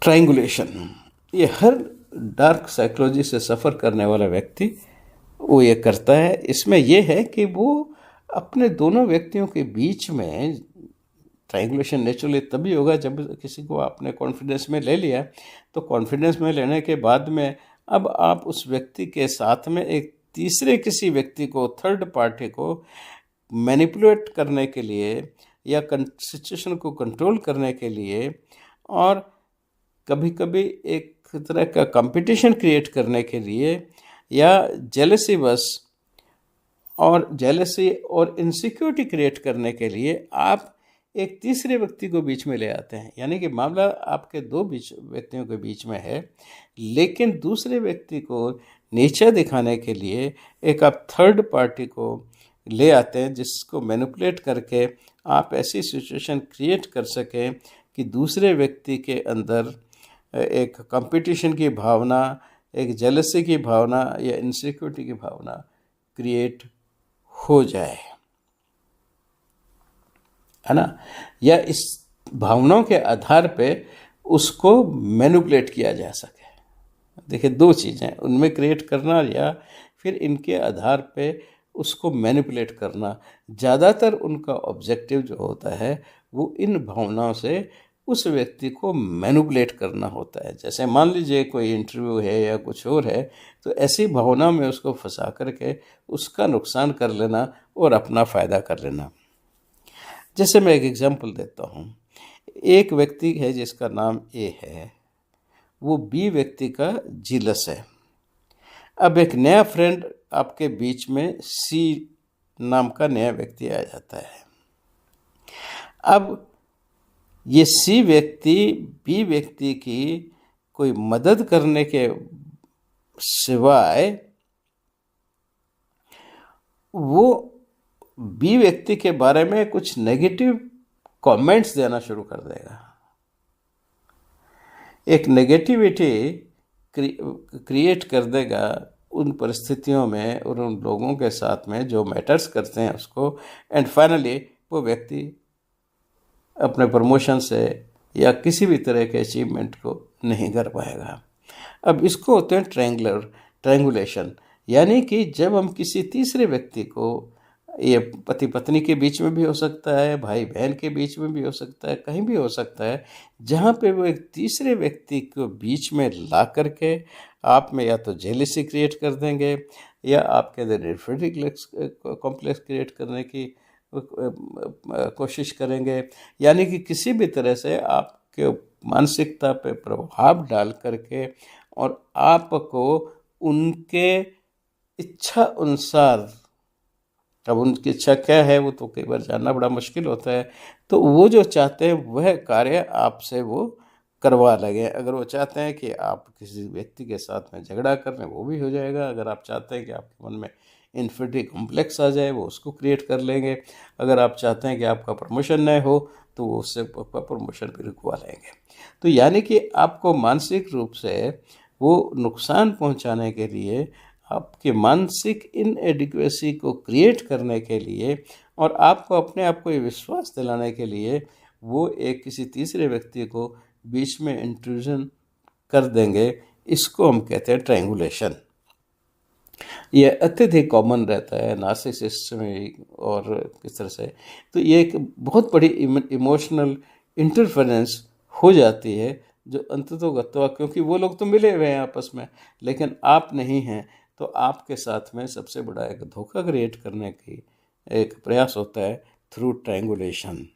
Triangulation, ये हर dark psychology से सफ़र करने वाला व्यक्ति वो ये करता है। इसमें ये है कि वो अपने दोनों व्यक्तियों के बीच में, ट्रायंगुलेशन नेचुरली तभी होगा जब किसी को आपने कॉन्फिडेंस में ले लिया। तो कॉन्फिडेंस में लेने के बाद में अब आप उस व्यक्ति के साथ में एक तीसरे किसी व्यक्ति को, थर्ड पार्टी को मैनिपुलेट करने के लिए या सिचुएशन को कंट्रोल करने के लिए, और कभी कभी एक तरह का कंपटीशन क्रिएट करने के लिए, या जेलसी बस और जेलसी और इनसिक्योरिटी क्रिएट करने के लिए आप एक तीसरे व्यक्ति को बीच में ले आते हैं। यानी कि मामला आपके दो व्यक्तियों के बीच में है, लेकिन दूसरे व्यक्ति को नीचा दिखाने के लिए एक आप थर्ड पार्टी को ले आते हैं, जिसको मैनिपुलेट करके आप ऐसी सिचुएशन क्रिएट कर सकें कि दूसरे व्यक्ति के अंदर एक कंपटीशन की भावना, एक जेलसी की भावना या इनसिक्योरिटी की भावना क्रिएट हो जाए, है ना, या इस भावनाओं के आधार पे उसको मैनिपुलेट किया जा सके। देखिए, दो चीज़ें, उनमें क्रिएट करना या फिर इनके आधार पे उसको मैनिपुलेट करना। ज़्यादातर उनका ऑब्जेक्टिव जो होता है वो इन भावनाओं से उस व्यक्ति को मैनिपुलेट करना होता है। जैसे मान लीजिए कोई इंटरव्यू है या कुछ और है, तो ऐसी भावना में उसको फंसा करके उसका नुकसान कर लेना और अपना फ़ायदा कर लेना। जैसे मैं एक एग्जांपल देता हूँ। एक व्यक्ति है जिसका नाम ए है, वो बी व्यक्ति का जीलस है। अब एक नया फ्रेंड आपके बीच में सी नाम का नया व्यक्ति आ जाता है। अब ये सी व्यक्ति बी व्यक्ति की कोई मदद करने के सिवाय वो बी व्यक्ति के बारे में कुछ नेगेटिव कमेंट्स देना शुरू कर देगा। एक नेगेटिविटी क्रिएट कर देगा उन परिस्थितियों में और उन लोगों के साथ में जो मैटर्स करते हैं उसको, एंड फाइनली वो व्यक्ति अपने प्रमोशन से या किसी भी तरह के अचीवमेंट को नहीं कर पाएगा। अब इसको होते हैं ट्रायंगुलेशन, यानी कि जब हम किसी तीसरे व्यक्ति को, ये पति पत्नी के बीच में भी हो सकता है, भाई बहन के बीच में भी हो सकता है, कहीं भी हो सकता है, जहाँ पे वो एक तीसरे व्यक्ति को बीच में ला करके आप में या तो जेलसी क्रिएट कर देंगे या आपके अंदर इन्फीरियरिटी कॉम्प्लेक्स क्रिएट करने की कोशिश करेंगे। यानी कि किसी भी तरह से आपके मानसिकता पे प्रभाव डाल करके और आपको उनके इच्छा अनुसार, अब उनकी इच्छा क्या है वो तो कई बार जानना बड़ा मुश्किल होता है, तो वो जो चाहते हैं वह कार्य आपसे वो करवा लगे। अगर वो चाहते हैं कि आप किसी व्यक्ति के साथ में झगड़ा कर रहे हैं, वो भी हो जाएगा। अगर आप चाहते हैं कि आपके मन में इन्फिनिटी कॉम्प्लेक्स आ जाए, वो उसको क्रिएट कर लेंगे। अगर आप चाहते हैं कि आपका प्रमोशन न हो, तो वो उससे प्रमोशन भी रुकवा लेंगे। तो यानी कि आपको मानसिक रूप से वो नुकसान पहुंचाने के लिए, आपके मानसिक इनएडिक्वेसी को क्रिएट करने के लिए और आपको अपने आप को ये विश्वास दिलाने के लिए वो एक किसी तीसरे व्यक्ति को बीच में इंट्रूजन कर देंगे। इसको हम कहते हैं ट्रायंगुलेशन। ये अत्यधिक कॉमन रहता है नार्सिसिस्ट में और किस तरह से, तो ये एक बहुत बड़ी इमोशनल इंटरफेरेंस हो जाती है जो अंततोगत्वा, क्योंकि वो लोग तो मिले हुए हैं आपस में लेकिन आप नहीं हैं, तो आपके साथ में सबसे बड़ा एक धोखा क्रिएट करने की एक प्रयास होता है थ्रू ट्रायंगुलेशन।